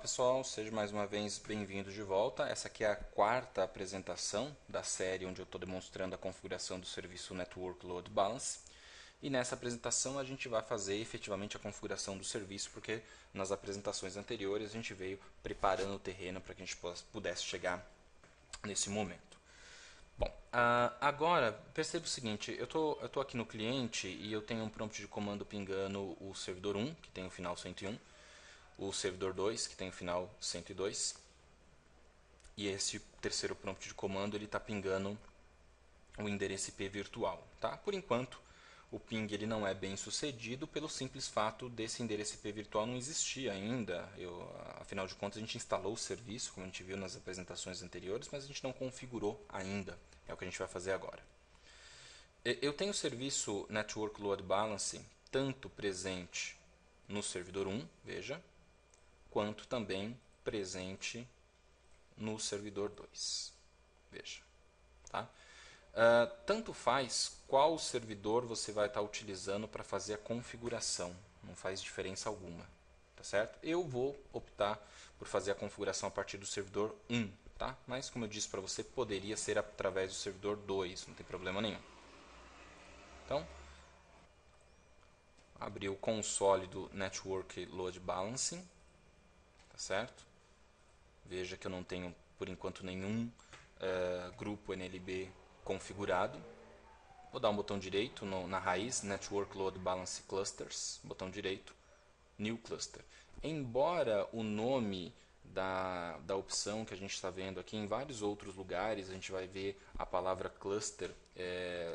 pessoal, seja mais uma vez bem-vindo de volta. Essa aqui é a quarta apresentação da série onde eu estou demonstrando a configuração do serviço Network Load Balance. E nessa apresentação a gente vai fazer efetivamente a configuração do serviço, porque nas apresentações anteriores a gente veio preparando o terreno para que a gente pudesse chegar nesse momento. Bom, agora perceba o seguinte, eu tô aqui no cliente e eu tenho um prompt de comando pingando o servidor 1, que tem o final 101, o servidor 2, que tem o final 102, e esse terceiro prompt de comando ele está pingando o endereço IP virtual. Tá? Por enquanto, o ping ele não é bem sucedido pelo simples fato desse endereço IP virtual não existir ainda. Afinal de contas, a gente instalou o serviço, como a gente viu nas apresentações anteriores, mas a gente não configurou ainda. É o que a gente vai fazer agora. Eu tenho o serviço Network Load Balancing tanto presente no servidor 1, veja, quanto também presente no servidor 2. Veja. Tá? Tanto faz qual servidor você vai estar utilizando para fazer a configuração. Não faz diferença alguma. Tá certo? Eu vou optar por fazer a configuração a partir do servidor 1. Tá? Mas, como eu disse para você, poderia ser através do servidor 2. Não tem problema nenhum. Então, abrir o console do Network Load Balancing. Tá certo? Veja que eu não tenho, por enquanto, nenhum grupo NLB configurado. Vou dar um botão direito na raiz, Network Load Balance Clusters, botão direito, New Cluster. Embora o nome da opção que a gente está vendo aqui, em vários outros lugares, a gente vai ver a palavra cluster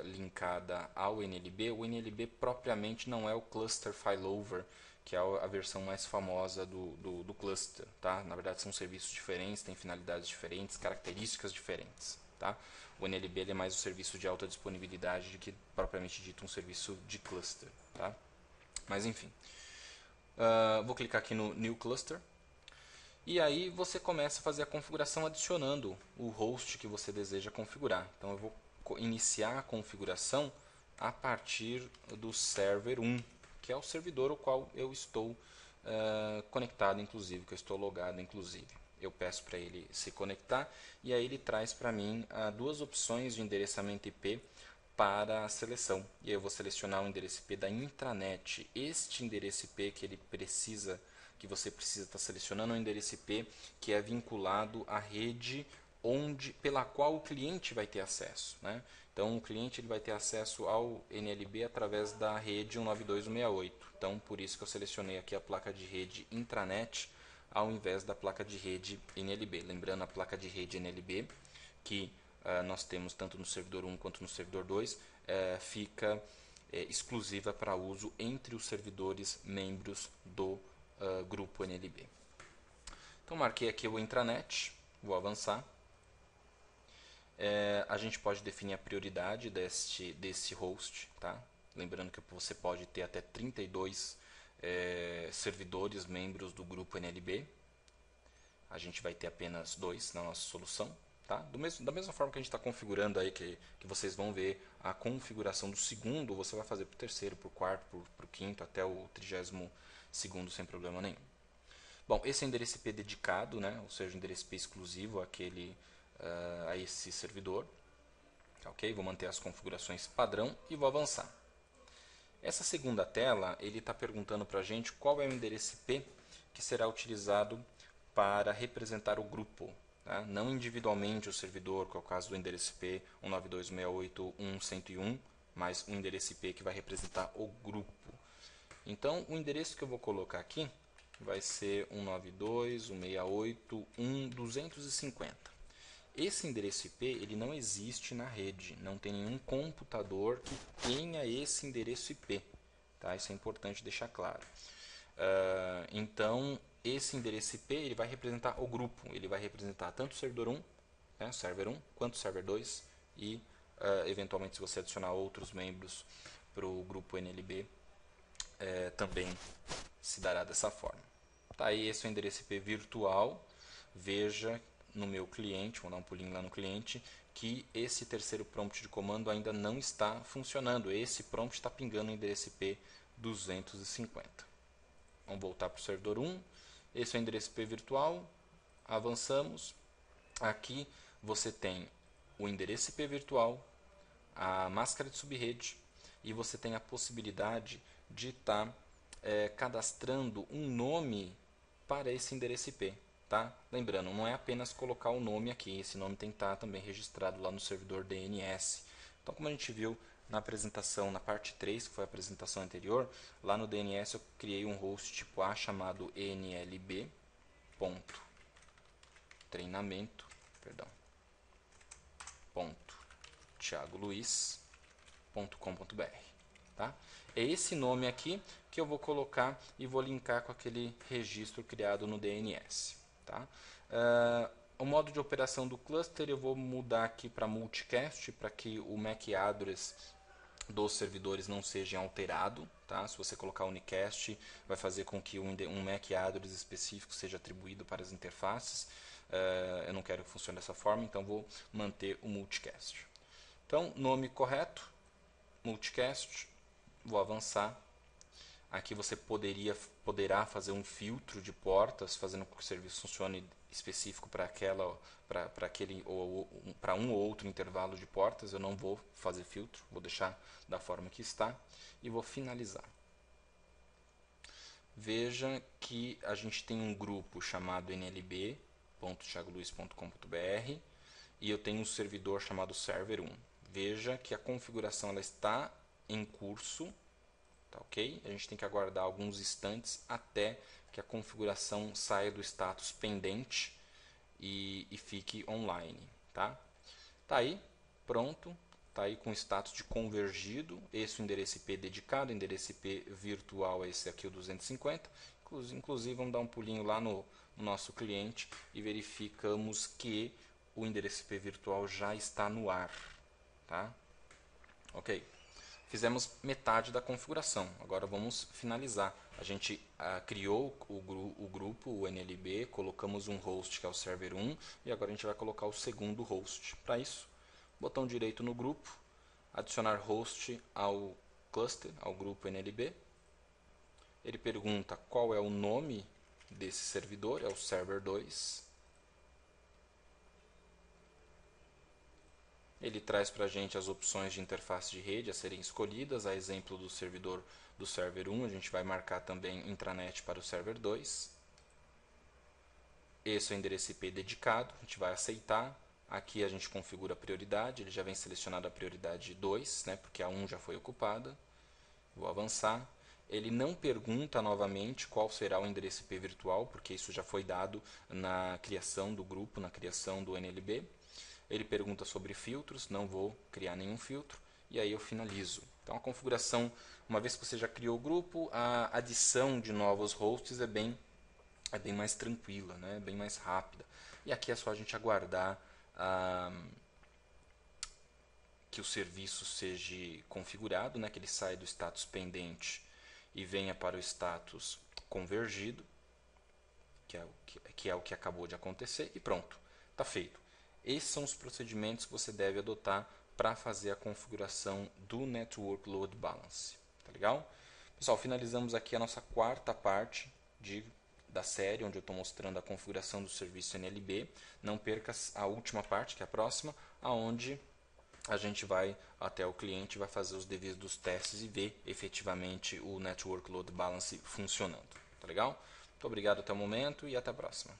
linkada ao NLB. O NLB propriamente não é o Cluster Failover, que é a versão mais famosa do cluster. Tá? Na verdade, são serviços diferentes, têm finalidades diferentes, características diferentes. Tá? O NLB é mais um serviço de alta disponibilidade do que propriamente dito um serviço de cluster. Tá? Mas enfim, vou clicar aqui no New Cluster. E aí você começa a fazer a configuração adicionando o host que você deseja configurar. Então eu vou iniciar a configuração a partir do server 1, que é o servidor ao qual eu estou conectado, inclusive, que eu estou logado, inclusive. Eu peço para ele se conectar e aí ele traz para mim duas opções de endereçamento IP para a seleção. E aí eu vou selecionar o endereço IP da intranet. Este endereço IP que você precisa estar selecionando é um endereço IP que é vinculado à rede pela qual o cliente vai ter acesso. Né? Então o cliente ele vai ter acesso ao NLB através da rede 192.168. Então por isso que eu selecionei aqui a placa de rede intranet ao invés da placa de rede NLB. Lembrando, a placa de rede NLB, que nós temos tanto no servidor 1 quanto no servidor 2, fica exclusiva para uso entre os servidores membros do grupo NLB. Então marquei aqui o intranet, vou avançar. A gente pode definir a prioridade desse host. Tá? Lembrando que você pode ter até 32 servidores membros do grupo NLB. A gente vai ter apenas 2 na nossa solução. Tá? Da mesma forma que a gente está configurando aí, que vocês vão ver a configuração do segundo, você vai fazer para o terceiro, para o quarto, para o quinto, até o 32º sem problema nenhum. Bom, esse é o endereço IP dedicado, né? Ou seja, o endereço IP exclusivo a esse servidor. Ok? Vou manter as configurações padrão e vou avançar. Essa segunda tela, ele está perguntando para a gente qual é o endereço IP que será utilizado para representar o grupo. Tá? Não individualmente o servidor, que é o caso do endereço IP 192.168.1.101, mas o endereço IP que vai representar o grupo. Então, o endereço que eu vou colocar aqui vai ser 192.168.1.250. Esse endereço IP ele não existe na rede, não tem nenhum computador que tenha esse endereço IP. Tá? Isso é importante deixar claro. Então, esse endereço IP ele vai representar o grupo, ele vai representar tanto o servidor 1, né, server 1, quanto o server 2 e, eventualmente, se você adicionar outros membros para o grupo NLB, também se dará dessa forma. Tá aí, esse é o endereço IP virtual. Veja no meu cliente, vou dar um pulinho lá no cliente, que esse terceiro prompt de comando ainda não está funcionando. Esse prompt está pingando o endereço IP 250. Vamos voltar para o servidor 1 Esse é o endereço IP virtual. Avançamos. Aqui você tem o endereço IP virtual, a máscara de subrede, e você tem a possibilidade de estar cadastrando um nome para esse endereço IP. Tá? Lembrando, não é apenas colocar o nome aqui, esse nome tem que estar também registrado lá no servidor DNS. Então, como a gente viu na apresentação, na parte 3, que foi a apresentação anterior, lá no DNS eu criei um host tipo A chamado nlb.treinamento, perdão, .thiagoluiz.com.br, tá? É esse nome aqui que eu vou colocar e vou linkar com aquele registro criado no DNS, tá? O modo de operação do cluster eu vou mudar aqui para multicast, para que o MAC address dos servidores não seja alterado, tá? Se você colocar unicast, vai fazer com que um MAC address específico seja atribuído para as interfaces. Eu não quero que funcione dessa forma, então vou manter o multicast. Então, nome correto, multicast, vou avançar. Aqui você poderá fazer um filtro de portas, fazendo com que o serviço funcione específico para um ou outro intervalo de portas. Eu não vou fazer filtro, vou deixar da forma que está e vou finalizar. Veja que a gente tem um grupo chamado nlb.thiagoluiz.com.br e eu tenho um servidor chamado server1. Veja que a configuração ela está em curso. Tá, ok? A gente tem que aguardar alguns instantes até que a configuração saia do status pendente e fique online. Tá? Tá aí, pronto. Tá aí com o status de convergido. Esse é o endereço IP dedicado, o endereço IP virtual é esse aqui, o 250. Inclusive, vamos dar um pulinho lá no nosso cliente e verificamos que o endereço IP virtual já está no ar. Tá? Ok. Fizemos metade da configuração. Agora vamos finalizar. A gente criou o grupo, o NLB, colocamos um host que é o server 1 e agora a gente vai colocar o segundo host. Para isso, botão direito no grupo, adicionar host ao cluster, ao grupo NLB. Ele pergunta qual é o nome desse servidor, é o server 2. Ele traz para a gente as opções de interface de rede a serem escolhidas, a exemplo do servidor do server 1, a gente vai marcar também intranet para o server 2. Esse é o endereço IP dedicado, a gente vai aceitar. Aqui a gente configura a prioridade, ele já vem selecionado a prioridade 2, né, porque a 1 já foi ocupada. Vou avançar. Ele não pergunta novamente qual será o endereço IP virtual, porque isso já foi dado na criação do grupo, na criação do NLB. Ele pergunta sobre filtros, não vou criar nenhum filtro, e aí eu finalizo. Então a configuração, uma vez que você já criou o grupo, a adição de novos hosts é bem mais tranquila, né? Bem mais rápida. E aqui é só a gente aguardar que o serviço seja configurado, né? Que ele saia do status pendente e venha para o status convergido, que é o que acabou de acontecer, e pronto, está feito. Esses são os procedimentos que você deve adotar para fazer a configuração do Network Load Balance. Tá legal? Pessoal, finalizamos aqui a nossa quarta parte da série, onde eu estou mostrando a configuração do serviço NLB. Não perca a última parte, que é a próxima, aonde a gente vai até o cliente, vai fazer os devidos testes e ver efetivamente o Network Load Balance funcionando. Tá legal? Muito obrigado até o momento e até a próxima.